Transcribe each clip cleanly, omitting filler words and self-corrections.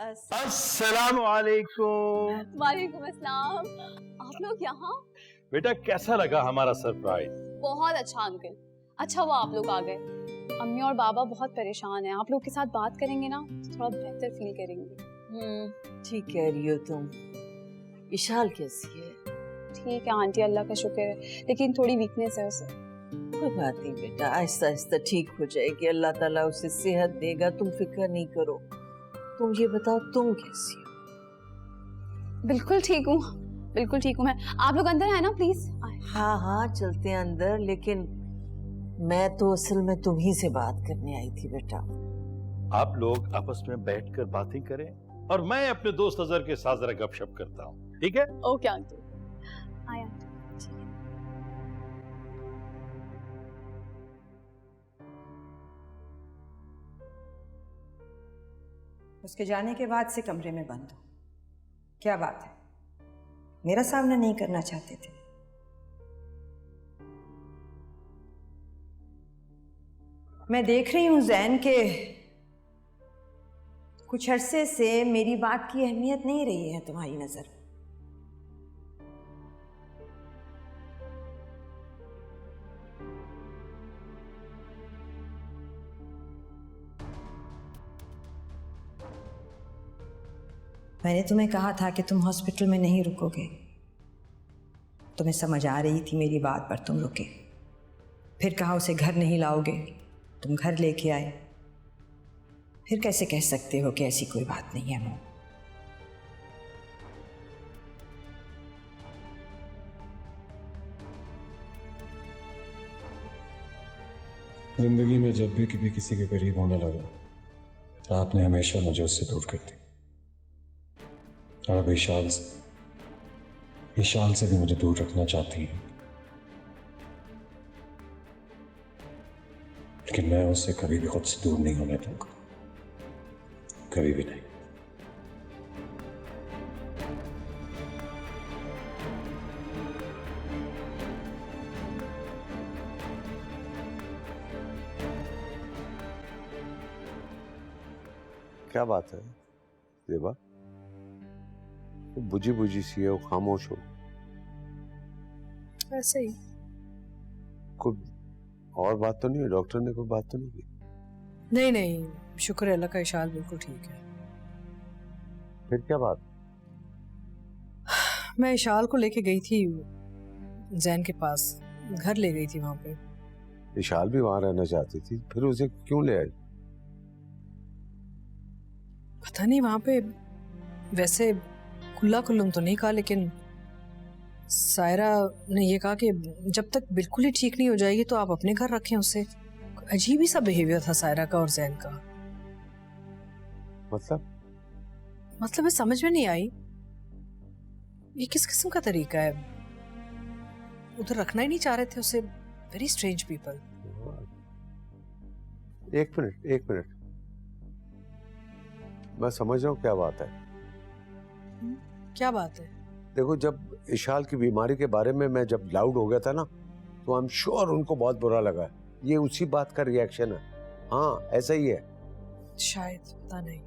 अस्सलाम वालेकुम। वालेकुम अस्सलाम। आप लोग यहाँ? बेटा कैसा लगा हमारा सरप्राइज? बहुत अच्छा अंकल, अच्छा हुआ आप लोग आ गए। अम्मी और बाबा बहुत परेशान हैं, आप लोग के साथ बात करेंगे ना तो थोड़ा बेहतर फील करेंगे। ठीक कह रही हो तुम। इशाल कैसी है? ठीक है आंटी, अल्लाह का शुक्र है, लेकिन थोड़ी वीकनेस है उसे। कोई बात नहीं बेटा, आहिस्ता आहिस्ता ठीक हो जाएगी, अल्लाह ताला उसे सेहत देगा, तुम फिक्र नहीं करो। तुम ये बताओ तुम कैसी हो? बिल्कुल ठीक हूँ, बिल्कुल ठीक हूँ मैं। आप लोग अंदर आए ना प्लीज। हाँ हाँ चलते हैं अंदर, लेकिन मैं तो असल में तुम्ही से बात करने आई थी बेटा। आप लोग आपस में बैठकर बातें करें और मैं अपने दोस्त अजहर के साथ जरा गपशप करता हूँ, ठीक है? Okay aunty. आए आंटी। उसके जाने के बाद से कमरे में बंद हो। क्या बात है, मेरा सामना नहीं करना चाहते थे? मैं देख रही हूं जैन के कुछ अरसे से मेरी बात की अहमियत नहीं रही है तुम्हारी नजर। मैंने तुम्हें कहा था कि तुम हॉस्पिटल में नहीं रुकोगे। तुम्हें समझ आ रही थी मेरी बात, पर तुम रुके। फिर कहा उसे घर नहीं लाओगे, तुम घर लेके आए। फिर कैसे कह सकते हो कि ऐसी कोई बात नहीं है? मोह, जिंदगी में जब भी कभी किसी के करीब होने लगा, आपने हमेशा मुझे उससे दूर कर दी। और अब ईशान से भी मुझे दूर रखना चाहती है, लेकिन मैं उससे कभी भी खुद से दूर नहीं होने दूंगा, कभी भी नहीं। क्या बात है देवा, बुझी बुझी सी है, वो खामोश हो। ऐसे ही। कोई और बात तो नहीं है? डॉक्टर ने कोई बात तो नहीं की? नहीं नहीं, शुक्र है अल्लाह का, इशाल बिल्कुल ठीक है। फिर क्या बात? मैं इशाल को लेके गई थी जैन के पास, घर ले गई थी वहां पे। इशाल भी वहां रहना चाहती थी, फिर उसे क्यों ले आई? पता नहीं, वहां पे वैसे खुला खुल्लम तो नहीं कहा, लेकिन सायरा ने ये कहा कि जब तक बिल्कुल ही ठीक नहीं हो जाएगी तो आप अपने घर रखें उसे। अजीब ही सा बिहेवियर था सायरा का और जैन का। मतलब मैं समझ में नहीं आई, ये किस किस्म का तरीका है? उधर रखना ही नहीं चाह रहे थे उसे। Very strange people. एक मिनट, मैं समझ रहा हूँ क्या बात है। क्या बात है? देखो, जब इशाल की बीमारी के बारे में मैं जब लाउड हो गया था ना, तो आई एम श्योर उनको बहुत बुरा लगा। ये उसी बात का रिएक्शन है। हाँ, ऐसा ही है शायद, पता नहीं।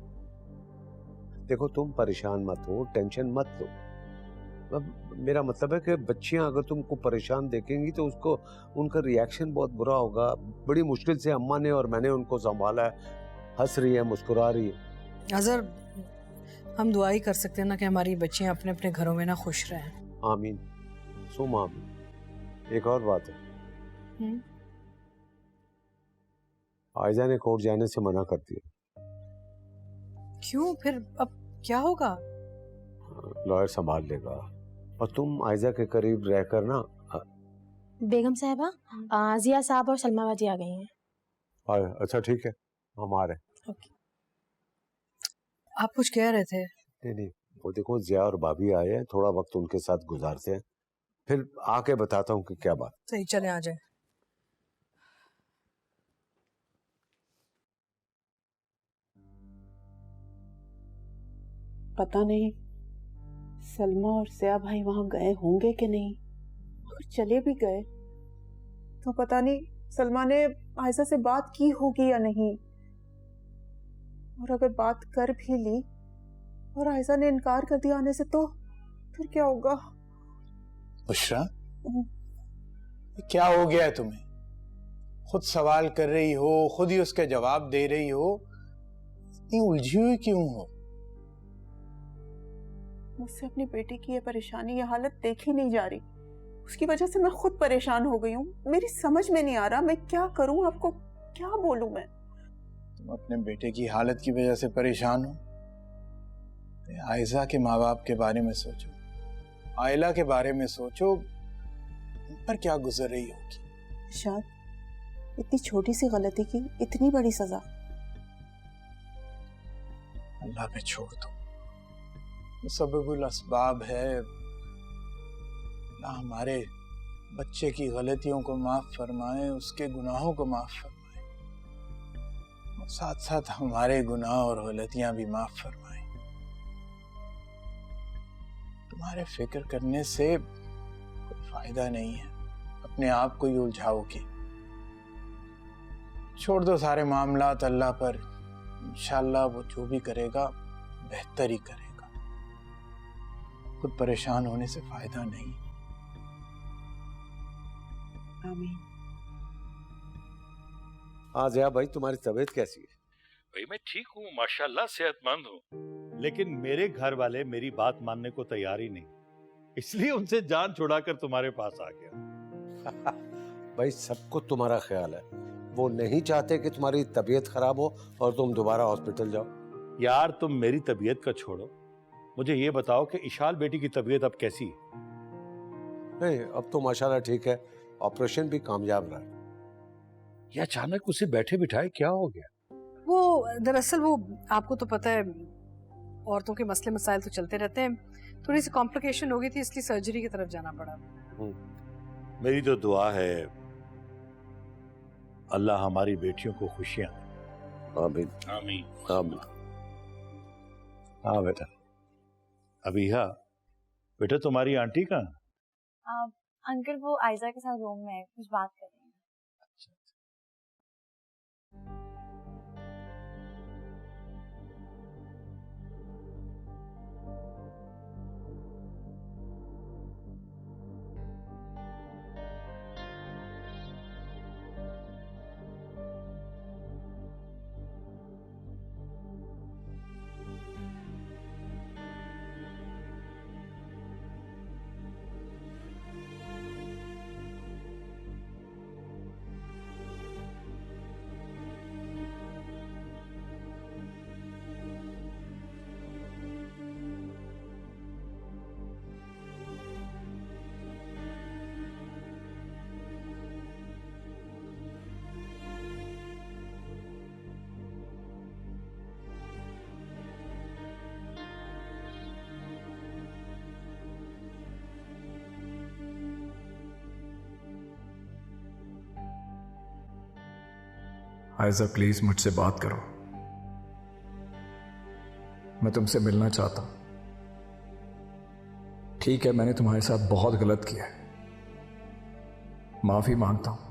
देखो, तुम परेशान मत हो, टेंशन मत लो। मेरा मतलब है कि बच्चियां अगर तुमको परेशान देखेंगी तो उसको उनका रिएक्शन बहुत बुरा होगा। बड़ी मुश्किल से अम्मा ने और मैंने उनको संभाला है। हंस रही है, मुस्कुरा रही है। अजहर, हम दुआ ही कर सकते हैं ना कि हमारी बच्चियां अपने अपने घरों में ना खुश रहें। आमीन, सुम आमीन। एक और बात है, आयजा ने कोर्ट जाने से मना कर दिया। क्यों? फिर अब क्या होगा? लॉयर संभाल लेगा। और तुम आयजा के करीब रहकर ना। बेगम साहिबा, जिया साहब और सलमा बाजी आ गई हैं। अच्छा ठीक है, हम आ रहे हैं। ओके। आप कुछ कह रहे थे? नहीं, वो देखो जिया और भाभी आए हैं, थोड़ा वक्त उनके साथ गुजारते हैं, फिर आके बताता हूँ कि क्या बात। सही, चले आ जाए। पता नहीं सलमा और जिया भाई वहां गए होंगे कि नहीं, और चले भी गए तो पता नहीं सलमा ने आयशा से बात की होगी या नहीं। और अगर बात कर भी ली और आयजा ने इनकार कर दिया आने से तो फिर क्या होगा? बुशरा, क्या हो गया है तुम्हें? खुद सवाल कर रही हो, खुद ही उसके जवाब दे रही हो, इतनी उलझी हुई क्यों हो? मुझसे अपनी बेटी की ये परेशानी, ये हालत देखी नहीं जा रही। उसकी वजह से मैं खुद परेशान हो गई हूँ। मेरी समझ में नहीं आ रहा मैं क्या करूँ, आपको क्या बोलूं मैं? तुम अपने बेटे की हालत की वजह से परेशान हो? आयजा के माँ बाप के बारे में सोचो, आयला के बारे में सोचो, उन पर क्या गुजर रही होगी। शायद इतनी छोटी सी गलती की इतनी बड़ी सजा। अल्लाह पे छोड़ दो, सबबुल असबाब है। ना हमारे बच्चे की गलतियों को माफ फरमाए, उसके गुनाहों को माफ फरमाए, और साथ साथ हमारे गुनाह और गलतियां भी माफ फरमाए। तुम्हारे फिक्र करने से कोई फायदा नहीं है, अपने आप को ही उलझाओगे। छोड़ दो सारे मामलात अल्लाह पर, इंशाअल्लाह वो जो भी करेगा बेहतर ही करेगा। खुद परेशान होने से फायदा नहीं। आमीन। हाँ जया भाई, तुम्हारी तबीयत कैसी है? भाई मैं ठीक हूँ, माशाल्लाह सेहतमंद हूँ, लेकिन मेरे घर वाले मेरी बात मानने को तैयार ही नहीं, इसलिए उनसे जान छुड़ाकर तुम्हारे पास आ गया। भाई सबको तुम्हारा ख्याल है, वो नहीं चाहते कि तुम्हारी तबीयत खराब हो और तुम दोबारा हॉस्पिटल जाओ। यार तुम मेरी तबीयत का छोड़ो, मुझे ये बताओ कि इशाल बेटी की तबीयत अब कैसी है? नहीं, अब तो माशाल्लाह ठीक है, ऑपरेशन भी कामयाब रहा। ये अचानक उसे बैठे बिठाए क्या हो गया? वो दरअसल वो आपको तो पता है, औरतों के मसले मसाइल तो चलते रहते हैं, थोड़ी सी कॉम्प्लिकेशन हो गई थी, इसलिए सर्जरी की तरफ जाना पड़ा। मेरी तो दुआ है अल्लाह हमारी बेटियों को खुशियां। आमीन आमीन आमीन। हाँ बेटा। अबीहा बेटा, तुम्हारी आंटी कहाँ? अंकल वो आयजा के साथ रूम में है, कुछ बात कर रहे हैं। आयजा प्लीज मुझसे बात करो, मैं तुमसे मिलना चाहता हूं। ठीक है, मैंने तुम्हारे साथ बहुत गलत किया है, माफी मांगता हूं,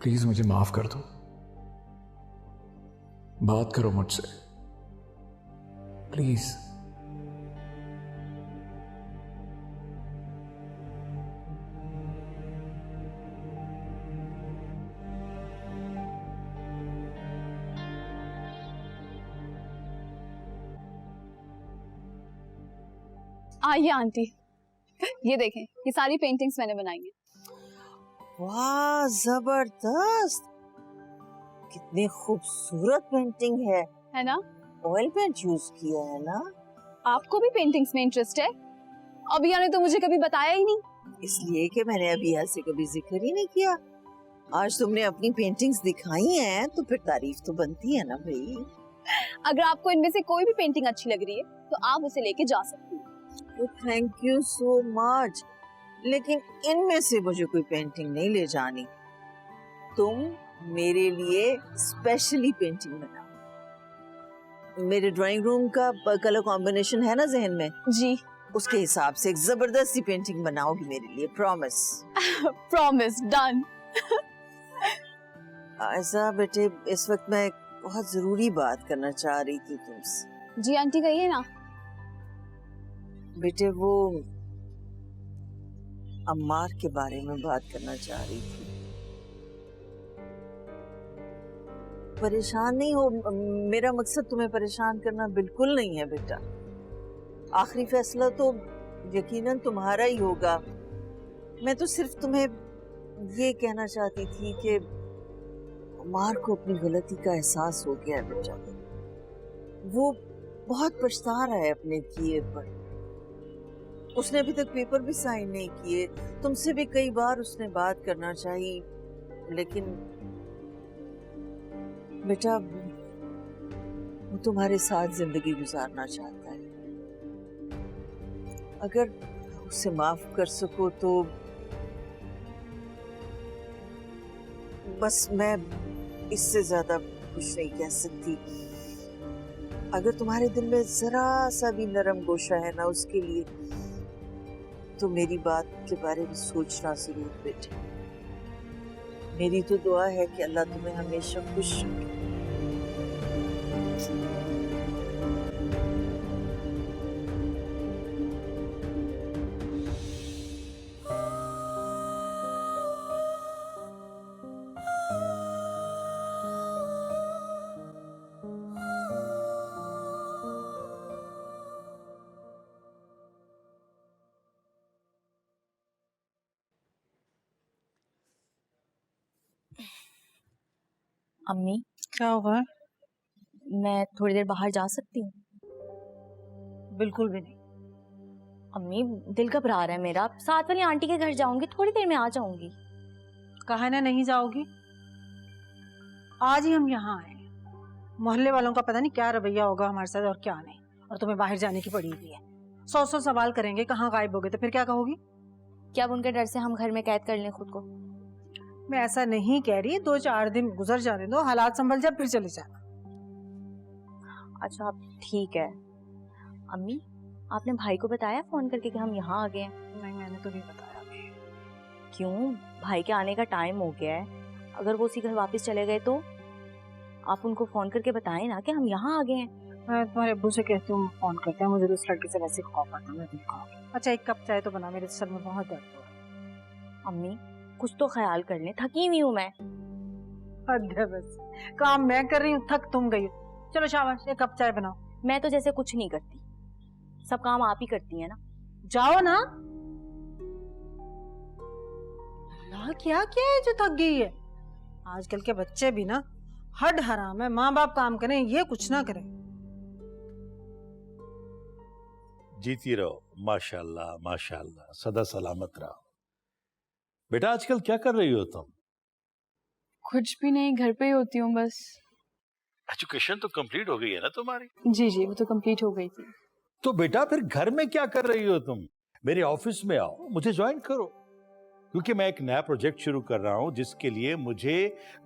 प्लीज मुझे माफ कर दो, बात करो मुझसे प्लीज। आइए आंटी, ये देखें, ये सारी पेंटिंग्स मैंने बनाई हैं। वाह जबरदस्त, कितनी खूबसूरत पेंटिंग है ना? ऑयल पेंट यूज किया है ना? आपको भी पेंटिंग्स में इंटरेस्ट है? अबिया ने तो मुझे कभी बताया ही नहीं। इसलिए कि मैंने अबिया से कभी जिक्र ही नहीं किया। आज तुमने अपनी पेंटिंग्स दिखाई हैं तो फिर तारीफ तो बनती है ना भाई। अगर आपको इनमें से कोई भी पेंटिंग अच्छी लग रही है तो आप उसे लेके जा सकती हैं। थैंक यू सो मच, लेकिन इनमें से मुझे कोई पेंटिंग नहीं ले जानी। तुम मेरे लिए स्पेशली पेंटिंग बनाओ। मेरे ड्राइंग रूम का कलर कॉम्बिनेशन है ना जहन में? जी। उसके हिसाब से एक जबरदस्त सी पेंटिंग बनाओगी मेरे लिए, प्रॉमिस? Promise, done. ऐसा बेटे, इस वक्त मैं बहुत जरूरी बात करना चाह रही थी तुमसे। जी आंटी कहिए ना। बेटे वो अम्मार के बारे में बात करना चाह रही थी। परेशान नहीं हो, मेरा मकसद तुम्हें परेशान करना बिल्कुल नहीं है बेटा। आखिरी फैसला तो यकीनन तुम्हारा ही होगा। मैं तो सिर्फ तुम्हें ये कहना चाहती थी कि अम्मार को अपनी गलती का एहसास हो गया है बेटा। वो बहुत पछता रहा है अपने किए पर। उसने अभी तक पेपर भी साइन नहीं किए। तुमसे भी कई बार उसने बात करना चाहिए, लेकिन बेटा वो तुम्हारे साथ जिंदगी गुजारना चाहता है। अगर उसे माफ कर सको तो बस मैं इससे ज्यादा कुछ नहीं कह सकती। अगर तुम्हारे दिल में जरा सा भी नरम गोशा है ना उसके लिए, तो मेरी बात के बारे में सोचना जरूर बेटे। मेरी तो दुआ है कि अल्लाह तुम्हें हमेशा खुश रखे। अम्मी क्या होगा? मैं थोड़ी देर बाहर जा सकती हूँ? बिल्कुल भी नहीं। अम्मी दिल घबरा रहा है मेरा। साथ वाली आंटी के घर जाऊंगी, थोड़ी देर में आ जाऊंगी। कहा ना नहीं जाओगी। आज ही हम यहाँ आए। मोहल्ले वालों का पता नहीं क्या रवैया होगा हमारे साथ और क्या नहीं, और तुम्हें बाहर जाने की पड़ी हुई है। 100 सवाल करेंगे कहाँ गायब हो गए, तो फिर क्या कहोगी? क्या अब उनके डर से हम घर में कैद कर लें खुद को? मैं ऐसा नहीं कह रही, 2-4 दिन गुजर जाने दो, हालात संभल जाए फिर चले जाना। अच्छा ठीक है। अम्मी आपने भाई को बताया फोन करके कि हम यहाँ आ गए हैं? नहीं मैंने तो नहीं बताया। क्यों? भाई के आने का टाइम हो गया है। अगर वो उसी घर वापस चले गए तो आप उनको फोन करके बताएं ना कि हम यहाँ आ गए हैं। मैं तुम्हारे अब्बू से कहती हूँ फोन करते हैं, मुझे तो उस लड़के से वैसे खौफ आता है। अच्छा एक कप चाय तो बना, मेरे सर में बहुत दर्द हो रहा है। अम्मी कुछ तो ख्याल कर लें, थकी हुई हूँ मैं। हद है बस, काम मैं कर रही हूँ, थक तुम गई हो। चलो शाबाश एक कप चाय बनाओ। मैं तो जैसे कुछ नहीं करती, सब काम आप ही करती हैं ना। जाओ ना। क्या क्या है जो थक गई है? आजकल के बच्चे भी ना हड हराम है। माँ बाप काम करें, ये कुछ ना करें। जीती रहो, माशाल्लाह माशाल्लाह, सदा सलामत रहो। बेटा आजकल क्या कर रही हो तुम? कुछ भी नहीं, घर पे ही होती हूँ बस। एजुकेशन तो कंप्लीट हो गई है ना तुम्हारी? जी जी वो तो कंप्लीट हो गई थी। तो बेटा फिर घर में क्या कर रही हो तुम? मेरे ऑफिस में आओ, मुझे ज्वाइन करो, क्योंकि मैं एक नया प्रोजेक्ट शुरू कर रहा हूं जिसके लिए मुझे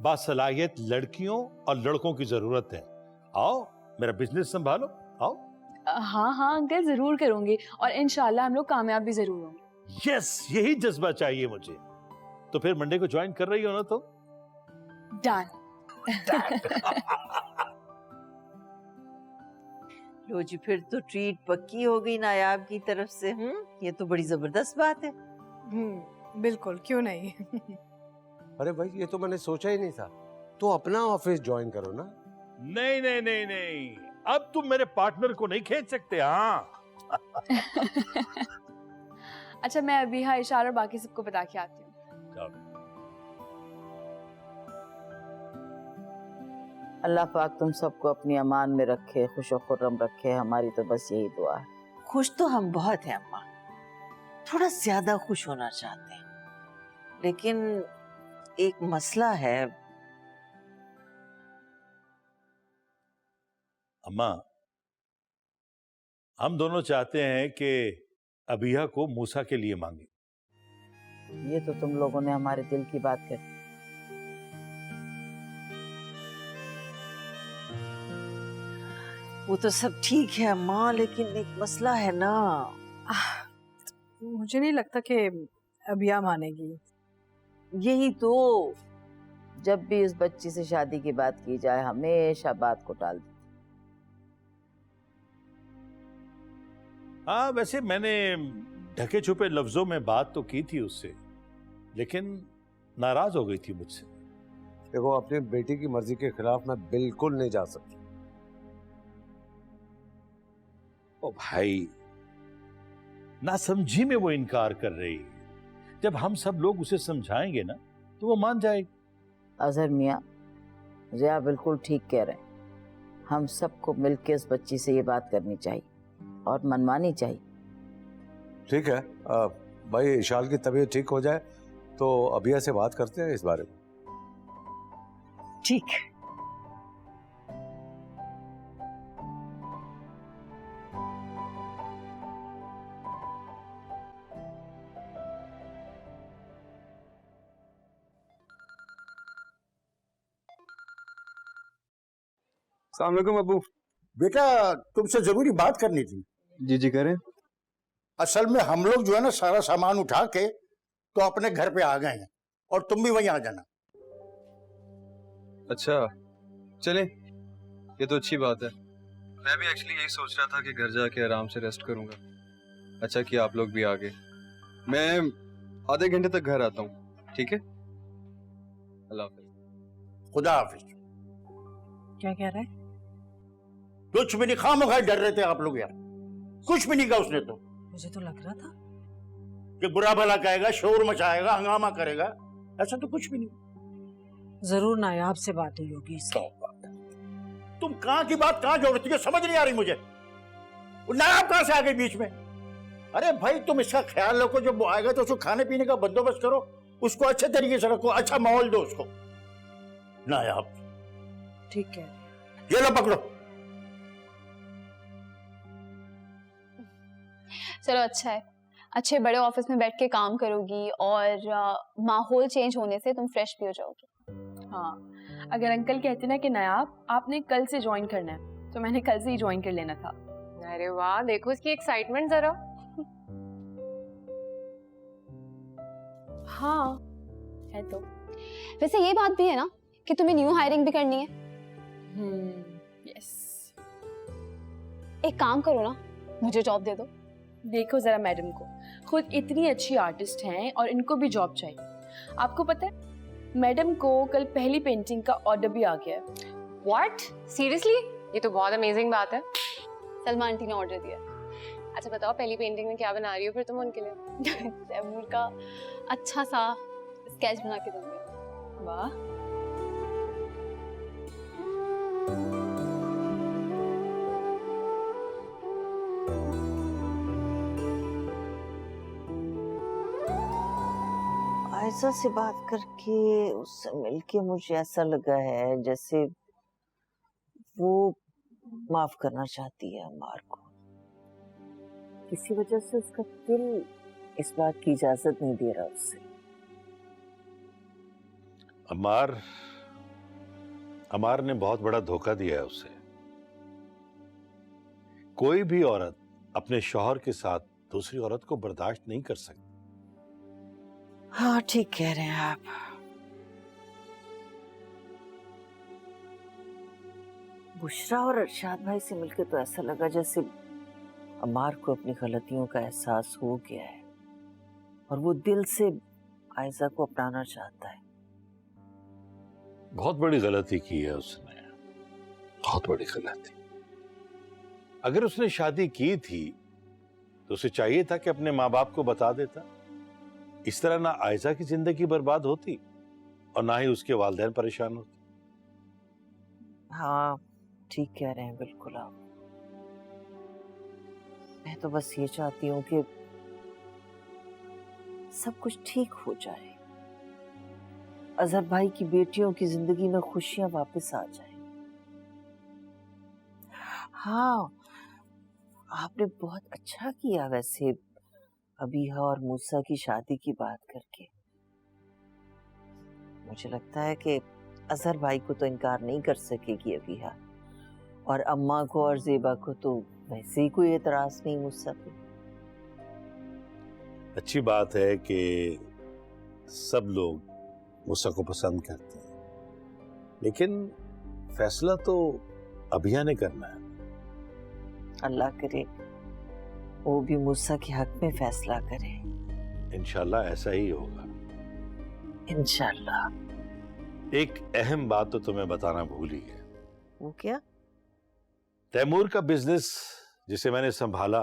बासलाहियत लड़कियों और लड़कों की जरूरत है। आओ मेरा बिजनेस संभालो, आओ। हाँ हाँ अंकल जरूर करूंगी, और इंशाल्लाह हम लोग कामयाब भी जरूर होंगे। यस, यही जज्बा चाहिए मुझे। तो फिर मंडे को ज्वाइन कर रही हो ना? तो डन। लो जी, फिर तो ट्रीट पक्की हो गई नायाब की तरफ से। ये तो बड़ी जबरदस्त बात है। बिल्कुल, क्यों नहीं। अरे भाई ये तो मैंने सोचा ही नहीं था। तो अपना ऑफिस ज्वाइन करो ना। नहीं नहीं नहीं नहीं, अब तुम मेरे पार्टनर को नहीं खींच सकते। हाँ अच्छा मैं अभी हाँ इशारा और बाकी सबको बता के आती हूँ। अल्लाह पाक तुम सबको अपनी अमान में रखे, खुशो खुर्रम रखे, हमारी तो बस यही दुआ है। खुश तो हम बहुत हैं अम्मा, थोड़ा ज्यादा खुश होना चाहते हैं, लेकिन एक मसला है। अम्मा, हम दोनों चाहते हैं कि अबिया को मूसा के लिए मांगे। ये तो तुम लोगों ने हमारे दिल की बात कर दी। वो तो सब ठीक है अम्मा, लेकिन एक मसला है ना। मुझे नहीं लगता कि अबिया मानेगी। यही तो, जब भी उस बच्ची से शादी की बात की जाए हमेशा बात को टाल देती। हाँ, वैसे मैंने ढके छुपे लफ्जों में बात तो की थी उससे, लेकिन नाराज हो गई थी मुझसे। देखो, अपनी बेटी की मर्जी के खिलाफ मैं बिल्कुल नहीं जा सकता। ओ भाई, नासमझी में वो इनकार कर रही है। जब हम सब लोग उसे समझाएंगे ना तो वो मान जाएगी। अजहर मियाँ, रिया बिल्कुल ठीक कह रहे हैं। हम सबको मिलकर इस बच्ची से ये बात करनी चाहिए और मनवानी चाहिए। ठीक है भाई, इशाल की तबीयत ठीक हो जाए तो अभिया से बात करते हैं इस बारे में। ठीक है। अस्सलाम वालेकुम अबू। बेटा, तुमसे जरूरी बात करनी थी। जी जी करें। असल में हम लोग जो है ना सारा सामान उठा के तो अपने घर पे आ गए हैं और तुम भी वहीं आ जाना। अच्छा चलें, ये तो अच्छी बात है। मैं भी एक्चुअली यही सोच रहा था कि घर जाके आराम से रेस्ट करूंगा। अच्छा कि आप लोग भी आ गए। मैं आधे घंटे तक घर आता हूँ, ठीक है? अल्लाह हाफिज। खुदा हाफिज। क्या कह रहा है? कुछ भी नहीं, खामखा डर रहे थे आप लोग यार। कुछ भी नहीं कहा उसने तो। मुझे तो लग रहा था कि बुरा भला कहेगा, शोर मचाएगा, हंगामा करेगा। ऐसा तो कुछ भी नहीं। जरूर नायाब से बात हुई होगी इसकी। तुम कहाँ की बात कहाँ जोड़ती हो, समझ नहीं आ रही मुझे। वो नायाब कहाँ से आ गई बीच में? अरे भाई, तुम इसका ख्याल रखो, जब वो आएगा तो उसको खाने पीने का बंदोबस्त करो, उसको अच्छे तरीके से रखो, अच्छा माहौल दो उसको। नायाब। ठीक है, ये लो पकड़ो। चलो अच्छा है, अच्छे बड़े ऑफिस में बैठ के काम करोगी और माहौल चेंज होने से तुम फ्रेश भी हो जाओगी। हाँ, अगर अंकल कहते ना कि नायाब आपने कल से ज्वाइन करना है तो मैंने कल से ही ज्वाइन कर लेना था। अरे वाह, देखो इसकी एक्साइटमेंट जरा। हाँ है तो। वैसे ये बात भी है ना कि तुम्हें न्यू हायरिंग भी करनी है। यस। एक काम करो ना, मुझे जॉब दे दो। देखो जरा मैडम को, खुद इतनी अच्छी आर्टिस्ट हैं और इनको भी जॉब चाहिए। आपको पता है मैडम को कल पहली पेंटिंग का ऑर्डर भी आ गया है। व्हाट? सीरियसली? ये तो बहुत अमेजिंग बात है। सलमा आंटी ने ऑर्डर दिया। अच्छा बताओ, पहली पेंटिंग में क्या बना रही हो फिर तुम उनके लिए? तैमूर का अच्छा सा स्केच बना के दूंगी। वाह। आयशा से बात करके, उससे मिलके मुझे ऐसा लगा है जैसे वो माफ करना चाहती है अम्मार को। किसी वजह से उसका दिल इस बात की इजाजत नहीं दे रहा उससे। अमार ने बहुत बड़ा धोखा दिया है उसे। कोई भी औरत अपने शौहर के साथ दूसरी औरत को बर्दाश्त नहीं कर सकती। हाँ ठीक कह रहे हैं आप। बुशरा और अरशाद भाई से मिलकर तो ऐसा लगा जैसे अमार को अपनी गलतियों का एहसास हो गया है और वो दिल से आयशा को अपनाना चाहता है। बहुत बड़ी गलती की है उसने, बहुत बड़ी गलती। अगर उसने शादी की थी तो उसे चाहिए था कि अपने माँ बाप को बता देता। इस तरह ना आयशा की जिंदगी बर्बाद होती और ना ही उसके वालिदैन परेशान होते। हाँ ठीक कह रहे हैं बिल्कुल आप। मैं तो बस ये चाहती हूँ कि सब कुछ ठीक हो जाए, अजहर भाई की बेटियों की जिंदगी में खुशियां वापस आ जाए। हाँ आपने बहुत अच्छा किया वैसे अबीहा और मूसा की शादी की बात करके। मुझे लगता है कि अजहर भाई को तो इनकार नहीं कर सकेगी अबीहा, और अम्मा को और ज़ेबा को तो वैसे ही कोई एतराज नहीं मूसा पे। अच्छी बात है कि सब लोग मूसा को पसंद करते हैं, लेकिन फैसला तो अभिया ने करना है। अल्लाह करे वो भी मूसा के हक में फैसला करे। इंशाल्लाह ऐसा ही होगा। इंशाल्लाह। एक अहम बात तो तुम्हें बताना भूल ही गया। वो क्या? तैमूर का बिजनेस जिसे मैंने संभाला,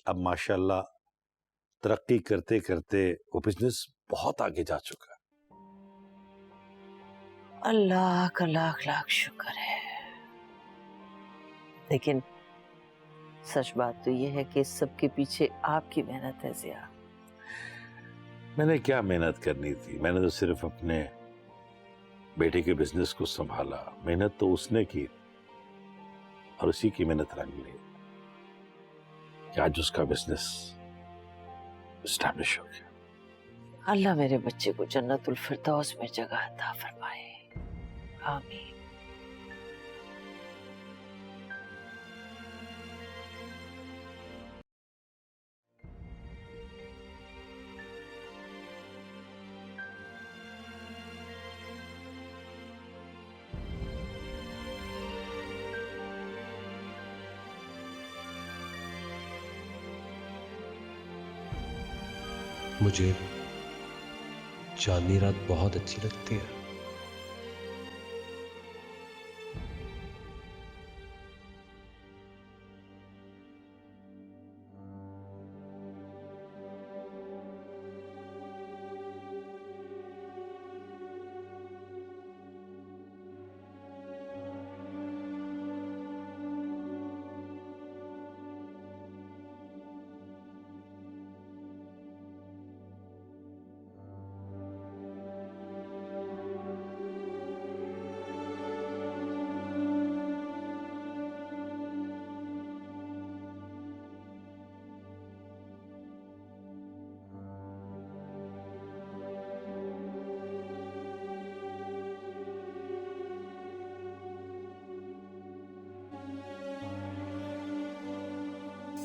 अब माशाल्लाह तरक्की करते करते वो बिजनेस बहुत आगे जा चुका है। अल्लाह का लाख लाख शुक्र है। लेकिन सच बात तो ये है कि इस सब के पीछे आपकी मेहनत है ज़िया। मैंने क्या मेहनत करनी थी, मैंने तो सिर्फ अपने बेटे के बिजनेस को संभाला। मेहनत तो उसने की और उसी की मेहनत रंग ली कि आज उसका बिजनेस एस्टैब्लिश हो गया। अल्लाह मेरे बच्चे को जन्नतुल फिरदौस में जगह अता फरमाए। आमीन। मुझे चांदनी रात बहुत अच्छी लगती है।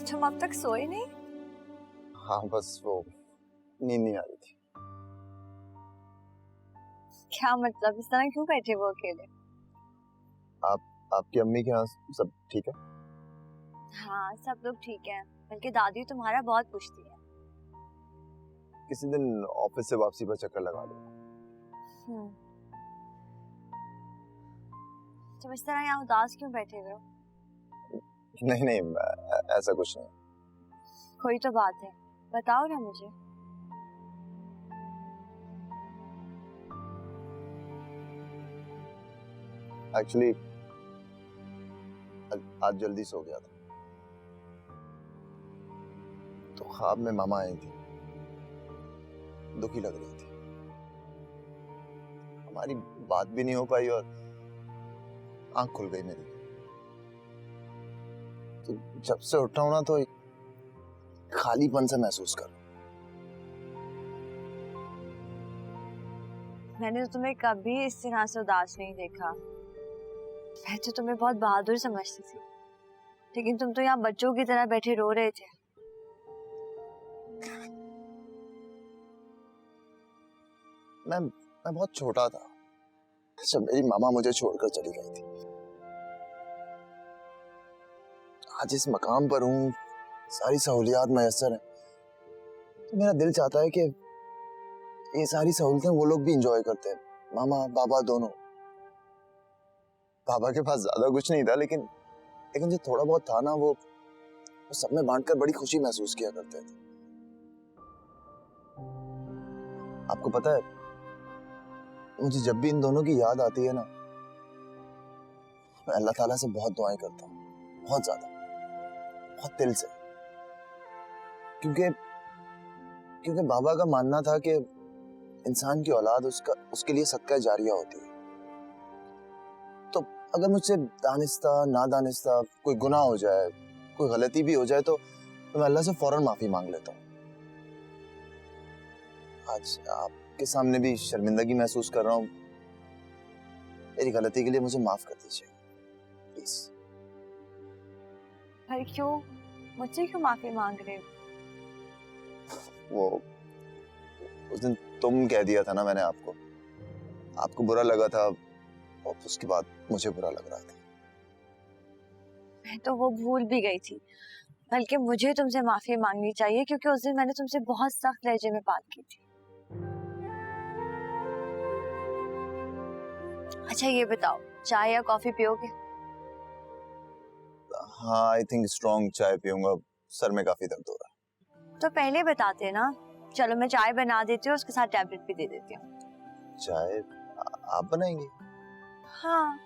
तुम अब तक सोए नहीं? हाँ बस वो नींद नहीं आ रही थी। क्या मतलब, इस तरह क्यों बैठे वो अकेले? आपकी अम्मी के यहाँ सब ठीक है? हाँ सब लोग ठीक हैं, बल्कि दादी तुम्हारा बहुत पूछती है। किसी दिन ऑफिस से वापसी पर चक्कर लगा लो। तुम इस तरह यहाँ उदास क्यों बैठे हुए हो? नहीं ऐसा कुछ नहीं। कोई तो बात है, बताओ ना मुझे। एक्चुअली आज जल्दी सो गया था तो ख्वाब में मामा आई थी, दुखी लग रही थी। हमारी बात भी नहीं हो पाई और आंख खुल गई मेरी। तो जब से उठा हूं ना तो एक खालीपन सा महसूस कर। मैंने तो तुम्हें कभी इस तरह से उदास नहीं देखा। मैं तो तुम्हें बहुत बहादुर समझती थी, लेकिन तुम तो यहाँ बच्चों की तरह बैठे रो रहे थे। मैं बहुत छोटा था जब मेरी मामा मुझे छोड़कर चली गई थी। आज इस मकाम पर हूँ, सारी सहूलियात मैसर हैं, तो मेरा दिल चाहता है कि ये सारी सहूलतें वो लोग भी एंजॉय करते हैं, मामा बाबा दोनों। बाबा के पास ज्यादा कुछ नहीं था, लेकिन जो थोड़ा बहुत था ना वो सब में बांटकर बड़ी खुशी महसूस किया करते थे। आपको पता है, मुझे जब भी इन दोनों की याद आती है ना, मैं अल्लाह ताला से बहुत दुआएं करता हूँ, बहुत ज्यादा, बहुत दिल से। क्योंकि बाबा का मानना था कि इंसान की औलाद उसके लिए सदका जारिया होती है। तो अगर मुझसे दानिस्ता नादानिस्ता कोई गुनाह हो जाए, कोई गलती भी हो जाए, तो मैं अल्लाह से फौरन माफी मांग लेता हूँ। आज आपके सामने भी शर्मिंदगी महसूस कर रहा हूँ। मेरी गलती के लिए मुझे माफ कर दीजिए प्लीज। पर क्यों, मुझसे क्यों माफी मांग रहे हो? वो उस दिन तुम कह दिया था ना मैंने आपको बुरा लगा था, और उसके बाद मुझे बुरा लग रहा था। मैं तो वो भूल भी गई थी, बल्कि मुझे तुमसे माफी मांगनी चाहिए क्योंकि उस दिन मैंने तुमसे बहुत सख्त लहजे में बात की थी। अच्छा ये बताओ, चाय या कॉफी पियोगे? हाँ, आई थिंक स्ट्रॉन्ग चाय पीऊंगा, सर में काफी दर्द हो रहा है। तो पहले बताते ना। चलो मैं चाय बना देती हूँ, उसके साथ टैबलेट भी दे देती हूँ। चाय आप बनाएंगी? हाँ।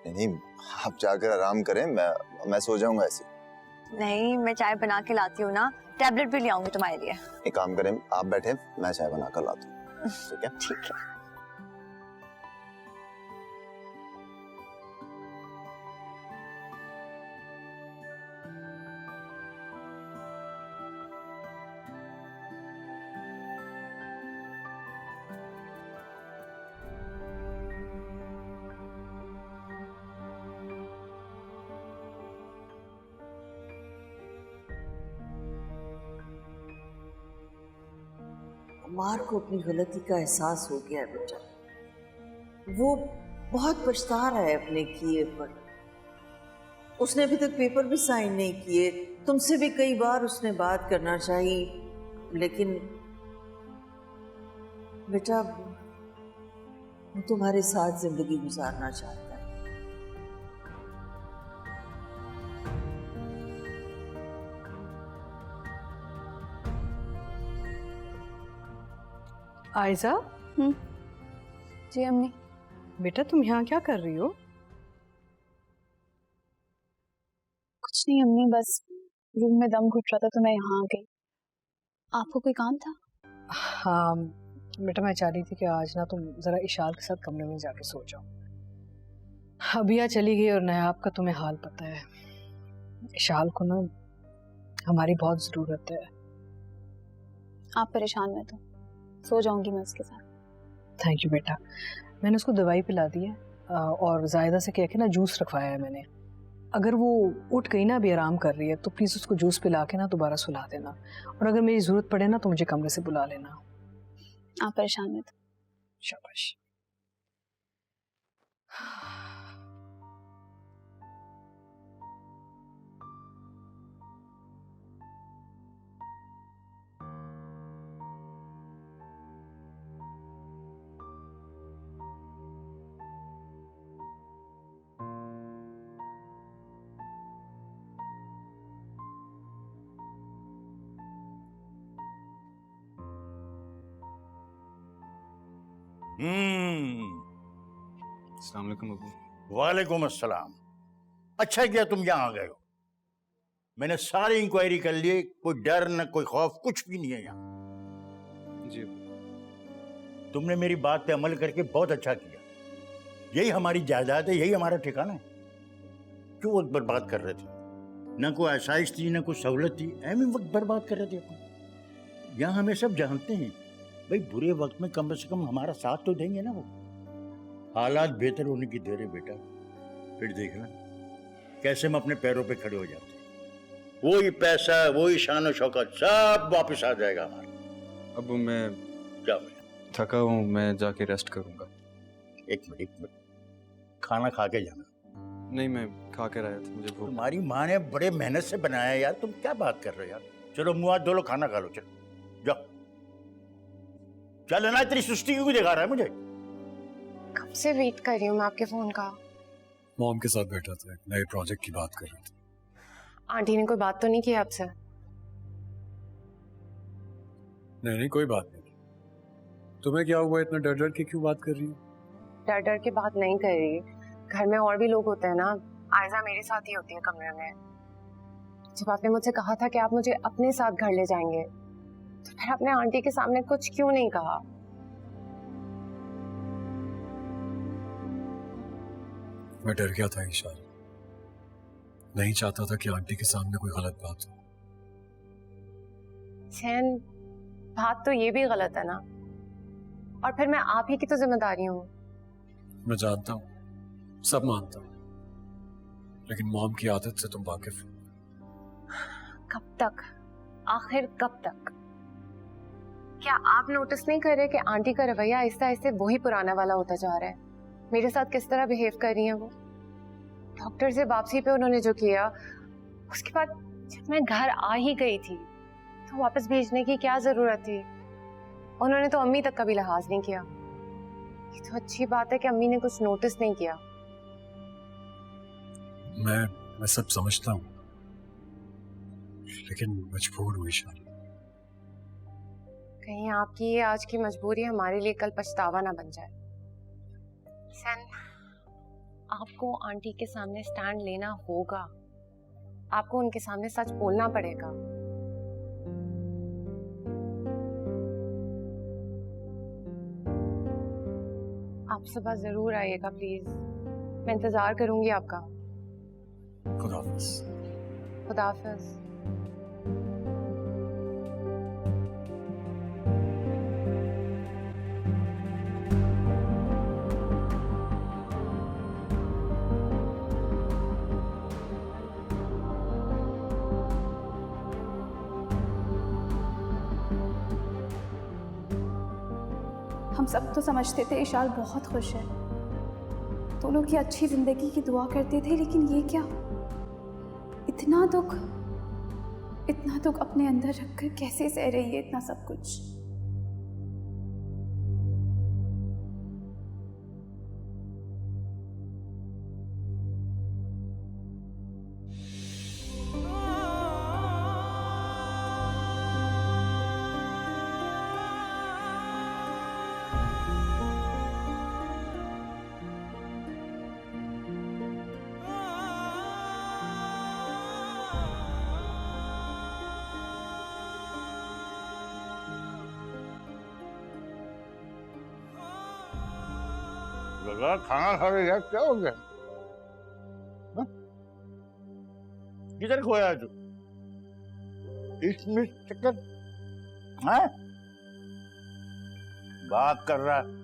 नहीं, आप जाकर आराम करें, मैं सो जाऊंगा ऐसे। नहीं, मैं चाय बना के लाती हूँ ना, टैबलेट भी ले आऊंगी तुम्हारे लिए। एक काम करें, आप बैठे, मैं चाय बना कर लाता हूँ। ठीक है? ठीक है। अमार को अपनी गलती का एहसास हो गया है बेटा। वो बहुत पछता रहा है अपने किए पर। उसने अभी तक पेपर भी साइन नहीं किए। तुमसे भी कई बार उसने बात करना चाहिए, लेकिन बेटा वो तुम्हारे साथ जिंदगी गुजारना चाहता है। आयजा। जी अम्मी। बेटा तुम यहाँ क्या कर रही हो? कुछ नहीं अम्मी, बस रूम में दम घुट रहा था तो मैं यहाँ आ गई। आपको कोई काम था? हाँ बेटा, मैं चाह रही थी कि आज ना तुम जरा इशाल के साथ कमरे में जाके सो जाओ। अबिया चली गई और नया आपका तुम्हें हाल पता है। इशाल को ना हमारी बहुत जरूरत है। आप परेशान मत हो, सो जाऊंगी मैं उसके साथ। थैंक यू बेटा। मैंने उसको दवाई पिला दी है और जायदा से कह के ना जूस रखवाया है मैंने। अगर वो उठ गई ना, अभी आराम कर रही है, तो प्लीज़ उसको जूस पिला के ना दोबारा सुला देना। और अगर मेरी ज़रूरत पड़े ना तो मुझे कमरे से बुला लेना। आप परेशान मत। शाबाश। अस्सलाम वालेकुम अबू। वालेकुम अस्सलाम। अच्छा किया तुम यहाँ आ गए हो। मैंने सारी इंक्वायरी कर ली, कोई डर न कोई खौफ, कुछ भी नहीं है यहाँ। जी। तुमने मेरी बात पे अमल करके बहुत अच्छा किया। यही हमारी जायदाद है, यही हमारा ठिकाना है। क्यों वक्त बर्बाद कर रहे थे? न कोई आसाइश थी, न कोई सहूलत थी, ऐसे वक्त बर्बाद कर रहे थे अपन। यहाँ हमें सब जानते हैं भाई, बुरे वक्त में कम से कम हमारा साथ तो देंगे ना वो। हालात बेहतर होने की देर है बेटा, फिर देखना कैसे हम अपने पैरों पे खड़े हो जाते हैं। वही पैसा, वही शान और शौकत सब वापस आ जाएगा हमारा। अबू मैं क्या थका हूँ, मैं जाके रेस्ट करूंगा। एक मिनट, खाना खा के जाना। नहीं, मैं खा कर आया था, मुझे भूख। तुम्हारी माँ ने बड़े मेहनत से बनाया यार, तुम क्या बात कर रहे हो यार। चलो मुँह हाथ धो लो, खाना खा लो, चलो जाओ। चल ना, इतनी सुस्ती क्यों दिखा रहा है मुझे? कब से वेट कर रही हूँ मैं आपके फोन का। मॉम के साथ बैठा था, नए प्रोजेक्ट की बात कर रहे थे। आंटी ने कोई बात तो नहीं की आपसे? नहीं, कोई बात नहीं। तुम्हें क्या हुआ, इतना डर डर के क्यों बात कर रही हो? डर डर के बात नहीं कर रही, घर में और भी लोग होते हैं ना। आयजा मेरे साथ ही होती है कमरे में। जब आपने मुझसे कहा था कि आप मुझे अपने साथ घर ले जाएंगे, तो फिर आपने आंटी के सामने कुछ क्यों नहीं कहा? मैं डर गया था ईशान, नहीं चाहता था कि आंटी के सामने कोई गलत बात हो। चैन, बात तो ये भी गलत है ना। और फिर मैं आप ही की तो जिम्मेदारी हूँ। मैं जानता हूँ, सब मानता हूँ, लेकिन मॉम की आदत से तुम वाकिफ हो। कब तक, आखिर कब तक? क्या आप नोटिस नहीं कर रहे कि आंटी का रवैया आहिस्ते आहिस्ते वही पुराना वाला होता जा रहा है? मेरे साथ किस तरह बिहेव कर रही हैं वो। डॉक्टर से वापसी पे उन्होंने जो किया, उसके बाद जब मैं घर आ ही गई थी तो वापस भेजने की क्या जरूरत थी? उन्होंने तो अम्मी तक का भी लिहाज नहीं किया। ये तो अच्छी बात है कि अम्मी ने कुछ नोटिस नहीं किया। मैं सब समझता हूँ, लेकिन मजबूर हूँ ईशान। कहीं आपकी ये आज की मजबूरी हमारे लिए कल पछतावा ना बन जाए। सन, आपको आंटी के सामने स्टैंड लेना होगा। आपको उनके सामने सच बोलना पड़ेगा। आप सुबह जरूर आइएगा प्लीज। मैं इंतजार करूंगी आपका। खुदा हाफिज। खुदा हाफिज। हम सब तो समझते थे इशाल बहुत खुश है, दोनों की अच्छी जिंदगी की दुआ करते थे, लेकिन ये क्या, इतना दुख अपने अंदर रखकर कैसे सह रही है इतना सब कुछ। लगा खाना खा रही है, क्या हो गया? किधर खोया तू? इसमें चक्कर है? बात कर रहा है।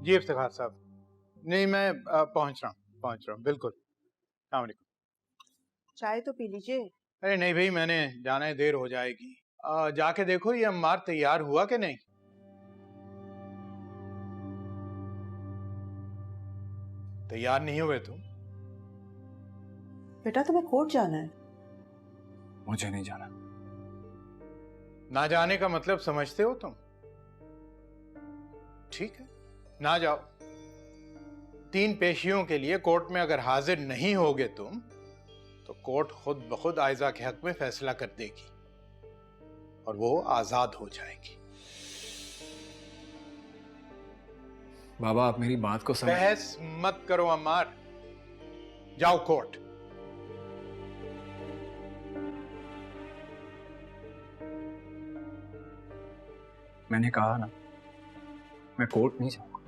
जी इफ्तिखार साहब, नहीं मैं पहुंच रहा हूँ बिल्कुल। अस्सलाम वालेकुम। चाय तो पी लीजिए। अरे नहीं भाई, मैंने जाना है, देर हो जाएगी। जाके देखो ये अम्मार तैयार हुआ कि नहीं। तैयार नहीं हुए तुम? बेटा तुम्हें कोर्ट जाना है। मुझे नहीं जाना। ना जाने का मतलब समझते हो तुम? ठीक है, ना जाओ। 3 पेशियों के लिए कोर्ट में अगर हाजिर नहीं होगे तुम, तो कोर्ट खुद ब खुद आयजा के हक में फैसला कर देगी और वो आजाद हो जाएगी। बाबा आप मेरी बात को समझ। बहस मत करो अम्मार, जाओ कोर्ट। मैंने कहा ना, मैं कोर्ट नहीं जाऊंगा।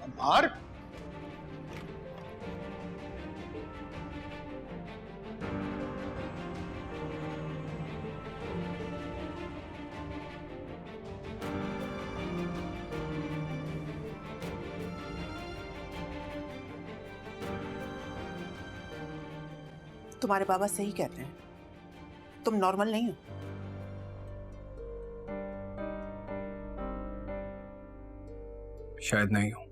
अम्मार, तुम्हारे बाबा सही कहते हैं, तुम नॉर्मल नहीं हो। शायद नहीं हूं,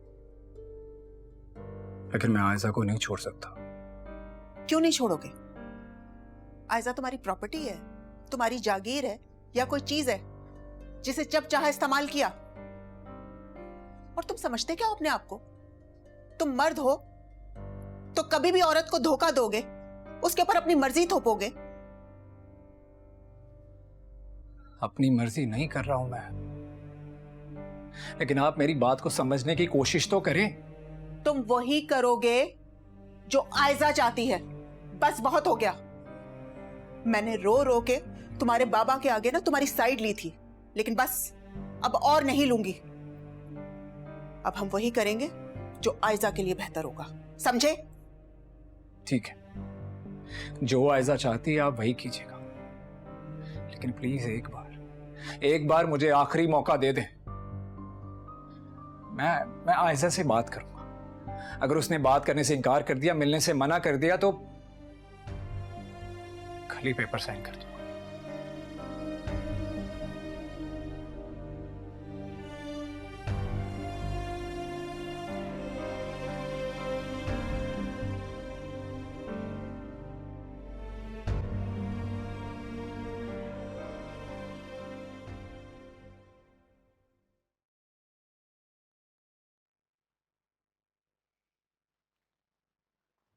लेकिन मैं आयजा को नहीं छोड़ सकता। क्यों नहीं छोड़ोगे? आयजा तुम्हारी प्रॉपर्टी है, तुम्हारी जागीर है, या कोई चीज है जिसे जब चाहे इस्तेमाल किया। और तुम समझते क्या हो अपने आप को? तुम मर्द हो तो कभी भी औरत को धोखा दोगे, उसके ऊपर अपनी मर्जी थोपोगे। अपनी मर्जी नहीं कर रहा हूं मैं, लेकिन आप मेरी बात को समझने की कोशिश तो करें। तुम वही करोगे जो आयजा चाहती है। बस बहुत हो गया। मैंने रो रो के तुम्हारे बाबा के आगे ना तुम्हारी साइड ली थी, लेकिन बस अब और नहीं लूंगी। अब हम वही करेंगे जो आयजा के लिए बेहतर होगा, समझे? ठीक है, जो आयजा चाहती है आप वही कीजिएगा, लेकिन प्लीज एक बार मुझे आखिरी मौका दे दें। मैं आयजा से बात करूंगा। अगर उसने बात करने से इनकार कर दिया, मिलने से मना कर दिया, तो खाली पेपर साइन कर दूंगा।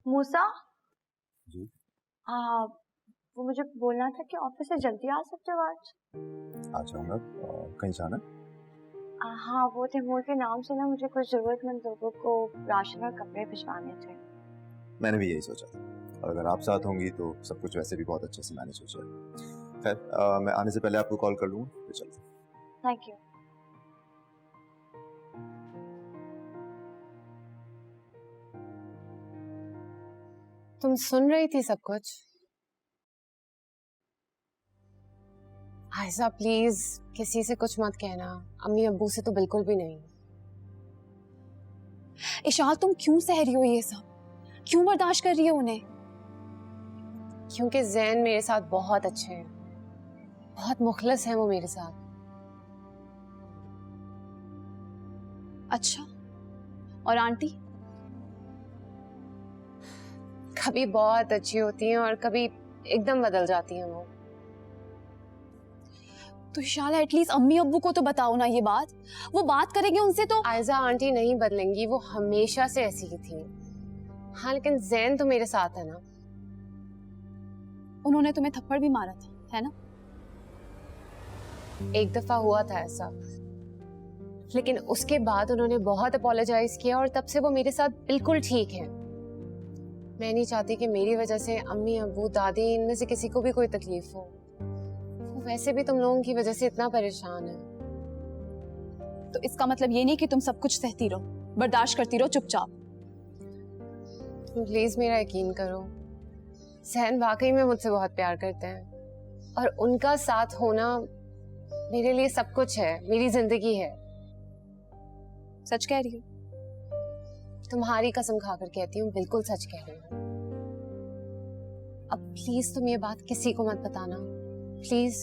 मूसा जी वो मुझे बोलना था कि ऑफिस से जल्दी आ सकते हो आज? आ जाऊंगा। कहीं जाना? हाँ, वो तैमूर के नाम से ना मुझे कुछ जरूरतमंद लोगों को राशन और कपड़े भिजवाने थे। मैंने भी यही सोचा था, और अगर आप साथ होंगी तो सब कुछ वैसे भी बहुत अच्छे से मैनेज हो जाएगा। खैर, मैं आने से पहले आपको कॉल कर लूँगा, फिर चलते हैं। Thank you. तुम सुन रही थी सब कुछ? आयशा प्लीज किसी से कुछ मत कहना, अम्मी अब्बू से तो बिल्कुल भी नहीं। इशाल तुम क्यों सह रही हो ये सब? क्यों बर्दाश्त कर रही हो उन्हें? क्योंकि जैन मेरे साथ बहुत अच्छे हैं, बहुत मुखलस हैं वो मेरे साथ। अच्छा, और आंटी? कभी बहुत अच्छी होती हैं और कभी एकदम बदल जाती हैं वो। तो इशाल एटलीस्ट अम्मी अब्बू को तो बताओ ना ये बात, वो बात करेंगे उनसे तो। आयजा आंटी नहीं बदलेंगी, वो हमेशा से ऐसी ही थी। हाँ लेकिन जैन तो मेरे साथ है ना। उन्होंने तुम्हें थप्पड़ भी मारा था, है ना? एक दफा हुआ था ऐसा, लेकिन उसके बाद उन्होंने बहुत अपोलोजाइज किया और तब से वो मेरे साथ बिल्कुल ठीक है। मैं नहीं चाहती कि मेरी वजह से अम्मी अब्बू दादी इनमें से किसी को भी कोई तकलीफ हो। वो वैसे भी तुम लोगों की वजह से इतना परेशान है। तो इसका मतलब ये नहीं कि तुम सब कुछ सहती रहो, बर्दाश्त करती रहो चुपचाप। तुम प्लीज मेरा यकीन करो, सहन वाकई में मुझसे बहुत प्यार करते हैं और उनका साथ होना मेरे लिए सब कुछ है, मेरी जिंदगी है। सच कह रही हो? तुम्हारी कसम खाकर कहती हूँ, बिल्कुल सच कह रही हूँ। अब प्लीज तुम ये बात किसी को मत बताना, प्लीज।